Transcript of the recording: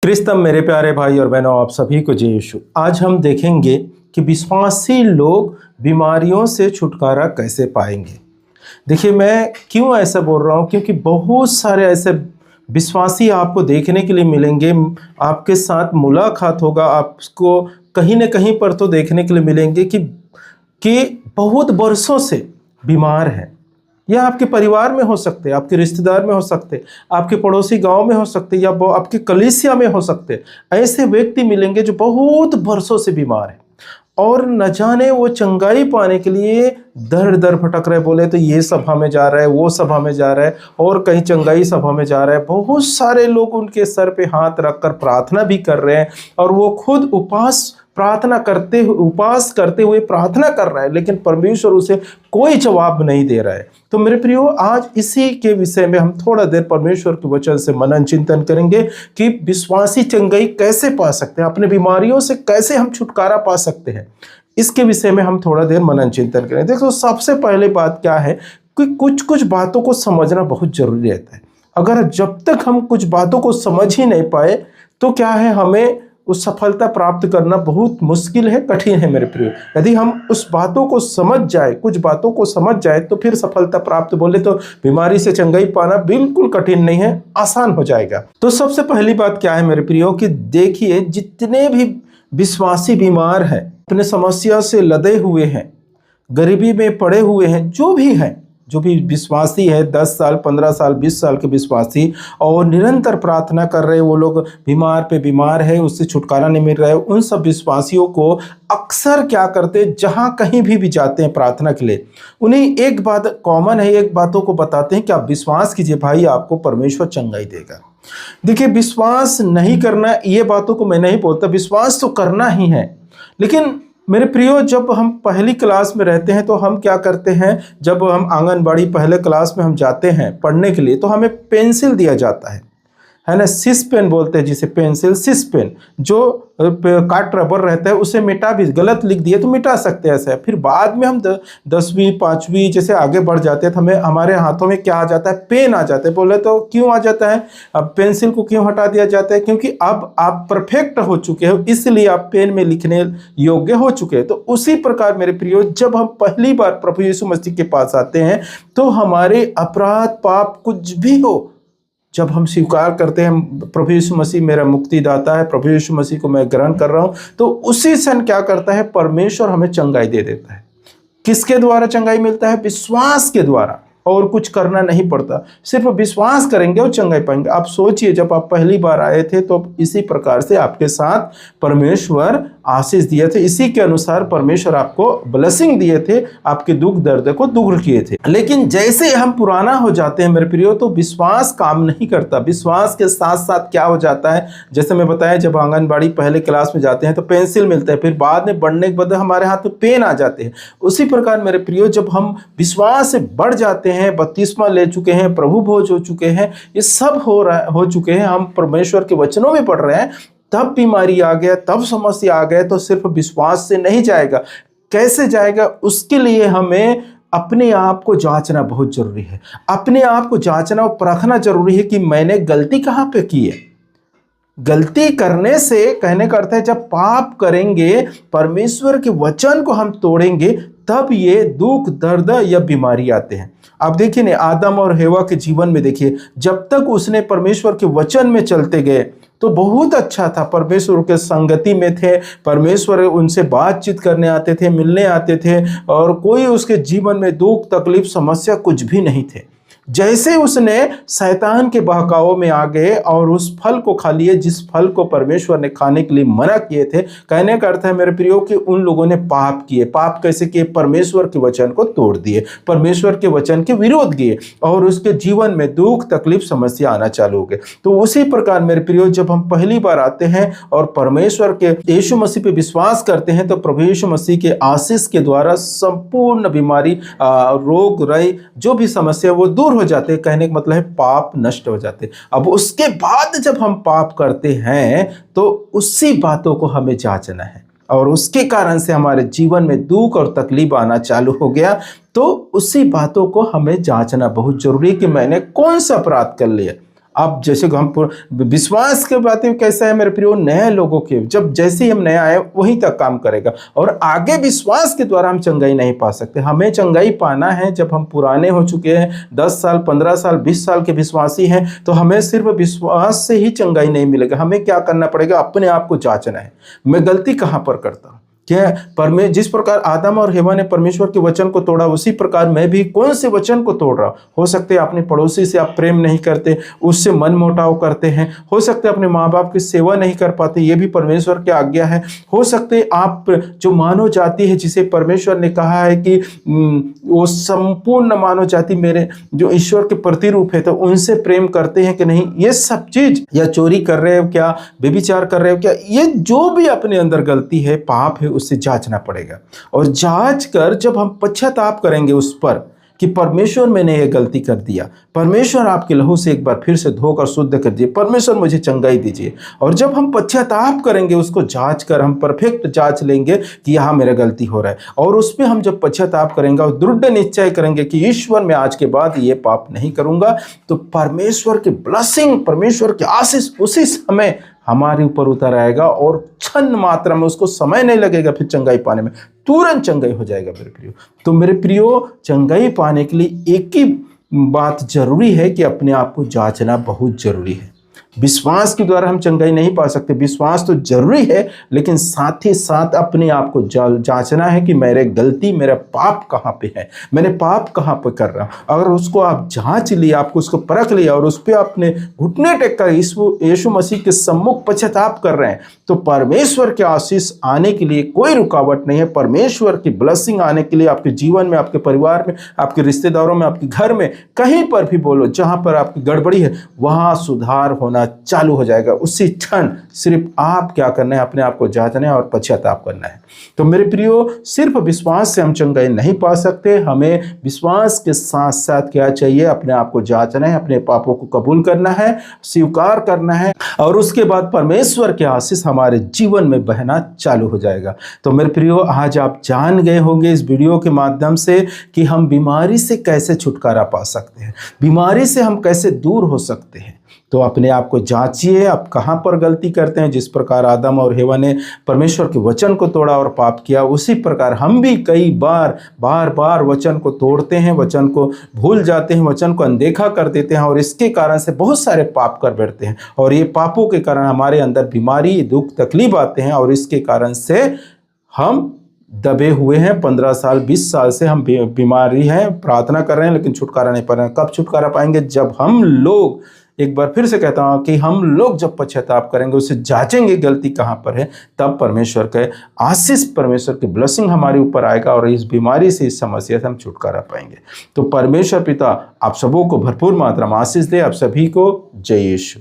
क्रिस्तम मेरे प्यारे भाई और बहनों, आप सभी को जय यीशु। आज हम देखेंगे कि विश्वासी लोग बीमारियों से छुटकारा कैसे पाएंगे। देखिए, मैं क्यों ऐसा बोल रहा हूँ, क्योंकि बहुत सारे ऐसे विश्वासी आपको देखने के लिए मिलेंगे, आपके साथ मुलाकात होगा, आपको कहीं ना कहीं पर तो देखने के लिए मिलेंगे कि बहुत बरसों से बीमार हैं। यह आपके परिवार में हो सकते हैं, आपके रिश्तेदार में हो सकते हैं, आपके पड़ोसी गांव में हो सकते हैं, या आपके कलीसिया में हो सकते हैं। ऐसे व्यक्ति मिलेंगे जो बहुत बरसों से बीमार हैं और न जाने वो चंगाई पाने के लिए दर दर भटक रहे। बोले तो ये सभा में जा रहा है, वो सभा में जा रहा है, और कहीं चंगाई सभा में जा रहा है। बहुत सारे लोग उनके सर पे हाथ रखकर प्रार्थना भी कर रहे हैं, और वो खुद उपास करते हुए प्रार्थना कर रहा है, लेकिन परमेश्वर उसे कोई जवाब नहीं दे रहा है। तो मेरे प्रियो, आज इसी के विषय में हम थोड़ा देर परमेश्वर के वचन से मनन चिंतन करेंगे कि विश्वासी चंगाई कैसे पा सकते हैं, अपने बीमारियों से कैसे हम छुटकारा पा सकते हैं। इसके विषय में हम थोड़ा देर मनन चिंतन करें। देखो, सबसे पहले बात क्या है कि कुछ कुछ बातों को समझना बहुत जरूरी रहता है। अगर जब तक हम कुछ बातों को समझ ही नहीं पाए तो क्या है, हमें उस सफलता प्राप्त करना बहुत मुश्किल है, कठिन है मेरे प्रिय। यदि हम उस बातों को समझ जाए, कुछ बातों को समझ जाए, तो फिर सफलता प्राप्त, बोले तो बीमारी से चंगाई पाना बिल्कुल कठिन नहीं है, आसान हो जाएगा। तो सबसे पहली बात क्या है मेरे प्रियो कि देखिए, जितने भी विश्वासी बीमार हैं, अपने समस्या से लदे हुए हैं, गरीबी में पड़े हुए हैं, जो भी विश्वासी है, 10 साल 15 साल 20 साल के विश्वासी, और निरंतर प्रार्थना कर रहे हैं, वो लोग बीमार पे बीमार है, उससे छुटकारा नहीं मिल रहा है। उन सब विश्वासियों को अक्सर क्या करते, जहाँ कहीं भी जाते हैं प्रार्थना के लिए, उन्हें एक बात कॉमन है, एक बातों को बताते हैं कि आप विश्वास कीजिए भाई, आपको परमेश्वर चंगाई देगा। देखिए, विश्वास नहीं करना, ये बातों को मैं नहीं बोलता, विश्वास तो करना ही है। लेकिन मेरे प्रियो, जब हम पहली क्लास में रहते हैं तो हम क्या करते हैं, जब हम आंगनबाड़ी पहले क्लास में हम जाते हैं पढ़ने के लिए, तो हमें पेंसिल दिया जाता है ना, सिस पेन बोलते हैं जिसे, पेंसिल सिस पेन, जो काट रबर रहता है, उसे मिटा भी, गलत लिख दिए तो मिटा सकते हैं ऐसा है। फिर बाद में हम 10वीं 5वीं जैसे आगे बढ़ जाते हैं तो हमें, हमारे हाथों में क्या आ जाता है, पेन आ जाता है। बोले तो क्यों आ जाता है, अब पेंसिल को क्यों हटा दिया जाता है, क्योंकि अब आप परफेक्ट हो चुके हो, इसलिए आप पेन में लिखने योग्य हो चुके हैं। तो उसी प्रकार मेरे प्रियो, जब हम पहली बार प्रभु यीशु मसीह के पास आते हैं तो हमारे अपराध पाप कुछ भी हो, जब हम स्वीकार करते हैं प्रभु यीशु मसीह मेरा मुक्तिदाता है, प्रभु यीशु मसीह को मैं ग्रहण कर रहा हूं, तो उसी क्षण क्या करता है, परमेश्वर हमें चंगाई दे देता है। किसके द्वारा चंगाई मिलता है? विश्वास के द्वारा, और कुछ करना नहीं पड़ता, सिर्फ विश्वास करेंगे और चंगाई पाएंगे। आप सोचिए, जब आप पहली बार आए थे तो इसी प्रकार से आपके साथ परमेश्वर आशीष दिए थे, इसी के अनुसार परमेश्वर आपको ब्लेसिंग दिए थे, आपके दुख दर्द को दूर किए थे। लेकिन जैसे हम पुराना हो जाते हैं मेरे प्रियो, तो विश्वास काम नहीं करता। विश्वास के साथ साथ क्या हो जाता है, जैसे मैं बताया, जब आंगनबाड़ी पहले क्लास में जाते हैं तो पेंसिल मिलता है, फिर बाद में बढ़ने के बाद हमारे हाथ में पेन आ जाते हैं। उसी प्रकार मेरे प्रियो, जब हम विश्वास से बढ़ जाते हैं, बपतिस्मा ले चुके हैं, प्रभु भोज हो चुके हैं, ये सब हो चुके हैं, हम परमेश्वर के वचनों में पढ़ रहे हैं, तब बीमारी आ गया, तब समस्या आ गया, तो सिर्फ विश्वास से नहीं जाएगा। कैसे जाएगा? उसके लिए हमें अपने आप को जांचना बहुत जरूरी है। अपने आप को जांचना और परखना जरूरी है कि मैंने गलती कहाँ पे की है। गलती करने से, कहने का अर्थ है, जब पाप करेंगे, परमेश्वर के वचन को हम तोड़ेंगे, तब ये दुख दर्द या बीमारी आते हैं। आप देखिए ना, आदम और हेवा के जीवन में देखिए, जब तक उसने परमेश्वर के वचन में चलते गए तो बहुत अच्छा था, परमेश्वर के संगति में थे, परमेश्वर उनसे बातचीत करने आते थे, मिलने आते थे, और कोई उसके जीवन में दुख तकलीफ समस्या कुछ भी नहीं थे। जैसे उसने शैतान के बहकावों में आ गए और उस फल को खा लिए, जिस फल को परमेश्वर ने खाने के लिए मना किए थे, कहने का अर्थ है मेरे प्रियो कि उन लोगों ने पाप किए। पाप कैसे किए? परमेश्वर के वचन को तोड़ दिए, परमेश्वर के वचन के विरोध किए, और उसके जीवन में दुख तकलीफ समस्या आना चालू हो गए। तो उसी प्रकार मेरे प्रियो, जब हम पहली बार आते हैं और परमेश्वर के यीशु मसीह पे विश्वास करते हैं, तो प्रभु यीशु मसीह के आशीष के द्वारा संपूर्ण बीमारी, रोग रई, जो भी समस्या, वो दूर हो जाते हैं। कहने का मतलब है पाप नष्ट हो जाते हैं। अब उसके बाद जब हम पाप करते हैं तो उसी बातों को हमें जांचना है, और उसके कारण से हमारे जीवन में दुख और तकलीफ आना चालू हो गया, तो उसी बातों को हमें जांचना बहुत जरूरी है कि मैंने कौन सा अपराध कर लिया। अब जैसे हम विश्वास के बातें कैसा है मेरे प्रियो, नए लोगों के जब जैसे ही हम नया आए वहीं तक काम करेगा, और आगे विश्वास के द्वारा हम चंगाई नहीं पा सकते। हमें चंगाई पाना है जब हम पुराने हो चुके हैं, 10 साल 15 साल 20 साल के विश्वासी हैं, तो हमें सिर्फ विश्वास से ही चंगाई नहीं मिलेगा। हमें क्या करना पड़ेगा, अपने आप को जांचना है, मैं गलती कहाँ पर करता हूँ। क्या जिस प्रकार आदम और हेवा ने परमेश्वर के वचन को तोड़ा, उसी प्रकार मैं भी कौन से वचन को तोड़ रहा हूं। हो सकते हैं अपने पड़ोसी से आप प्रेम नहीं करते, उससे मन मुटाव करते हैं। हो सकते हैं अपने माँ बाप की सेवा नहीं कर पाते, ये भी परमेश्वर की आज्ञा है। हो सकते आप जो मानव जाति है, जिसे परमेश्वर ने कहा है कि वो संपूर्ण मानव जाति मेरे जो ईश्वर के प्रतिरूप है, तो उनसे प्रेम करते हैं कि नहीं, ये सब चीज, या चोरी कर रहे हो क्या, व्यभिचार कर रहे हो क्या, ये जो भी अपने अंदर गलती है, पाप है, उससे जांचना पड़ेगा। और जांच कर जब हम पश्चाताप करेंगे उस पर कि परमेश्वर मैंने ये गलती कर दिया, परमेश्वर आपके लहू से एक बार फिर से धोकर शुद्ध कर दिए, परमेश्वर मुझे चंगाई दीजिए। और जब हम पश्चाताप करेंगे, उसको जांच कर हम परफेक्ट जांच लेंगे कि यहाँ मेरा गलती हो रहा है, और उसमें हम जब पश्चाताप करेंगे और दृढ़ निश्चय करेंगे कि ईश्वर मैं आज के बाद ये पाप नहीं करूंगा, तो परमेश्वर की ब्लेसिंग, परमेश्वर की आशीष उसी समय हमारे ऊपर उतर आएगा, और क्षण मात्रा में, उसको समय नहीं लगेगा फिर चंगाई पाने में, तुरंत चंगाई हो जाएगा मेरे प्रियो। तो मेरे प्रियो, चंगाई पाने के लिए एक ही बात जरूरी है कि अपने आप को जांचना बहुत जरूरी है। विश्वास के द्वारा हम चंगाई नहीं पा सकते, विश्वास तो जरूरी है, लेकिन साथ ही साथ अपने आप को जांचना है कि मेरे गलती, मेरा पाप कहाँ पे है, मैंने पाप कहाँ पे कर रहा हूँ। अगर उसको आप जांच लिया, आपको उसको परख लिया, और उस पर आपने घुटने टेक कर यीशु मसीह के सम्मुख पश्चाताप कर रहे हैं, तो परमेश्वर के आशीष आने के लिए कोई रुकावट नहीं है। परमेश्वर की ब्लेसिंग आने के लिए आपके जीवन में, आपके परिवार में, आपके रिश्तेदारों में, आपके घर में, कहीं पर भी बोलो जहां पर आपकी गड़बड़ी है, वहां सुधार होना चालू हो जाएगा। उसी क्षण सिर्फ आप क्या करना है, अपने आप को जांचना है और पश्चाताप करना है। तो मेरे प्रियो, सिर्फ विश्वास से हम चंगाई नहीं पा सकते, हमें विश्वास के साथ साथ क्या चाहिए, अपने आप को जांचना है, अपने पापों को कबूल करना है, स्वीकार करना है, और उसके बाद परमेश्वर के आशीष हमारे जीवन में बहना चालू हो जाएगा। तो मेरे प्रियो, आज आप जान गए होंगे इस वीडियो के माध्यम से कि हम बीमारी से कैसे छुटकारा पा सकते हैं, बीमारी से हम कैसे दूर हो सकते हैं। तो अपने आप को जांचिए, आप कहाँ पर गलती करते हैं। जिस प्रकार आदम और हेवा ने परमेश्वर के वचन को तोड़ा और पाप किया, उसी प्रकार हम भी कई बार वचन को तोड़ते हैं, वचन को भूल जाते हैं, वचन को अनदेखा कर देते हैं, और इसके कारण से बहुत सारे पाप कर बैठते हैं, और ये पापों के कारण हमारे अंदर बीमारी, दुख, तकलीफ आते हैं, और इसके कारण से हम दबे हुए हैं। 15 साल 20 साल से हम बीमारी हैं, प्रार्थना कर रहे हैं, लेकिन छुटकारा नहीं पा रहे हैं। कब छुटकारा पाएंगे? जब हम लोग, एक बार फिर से कहता हूं कि हम लोग जब पश्चाताप करेंगे, उसे जांचेंगे गलती कहां पर है, तब परमेश्वर के आशीष, परमेश्वर की ब्लेसिंग हमारे ऊपर आएगा, और इस बीमारी से, इस समस्या से हम छुटकारा पाएंगे। तो परमेश्वर पिता आप सबों को भरपूर मात्रा में आशीष दे। आप सभी को जय यीशु।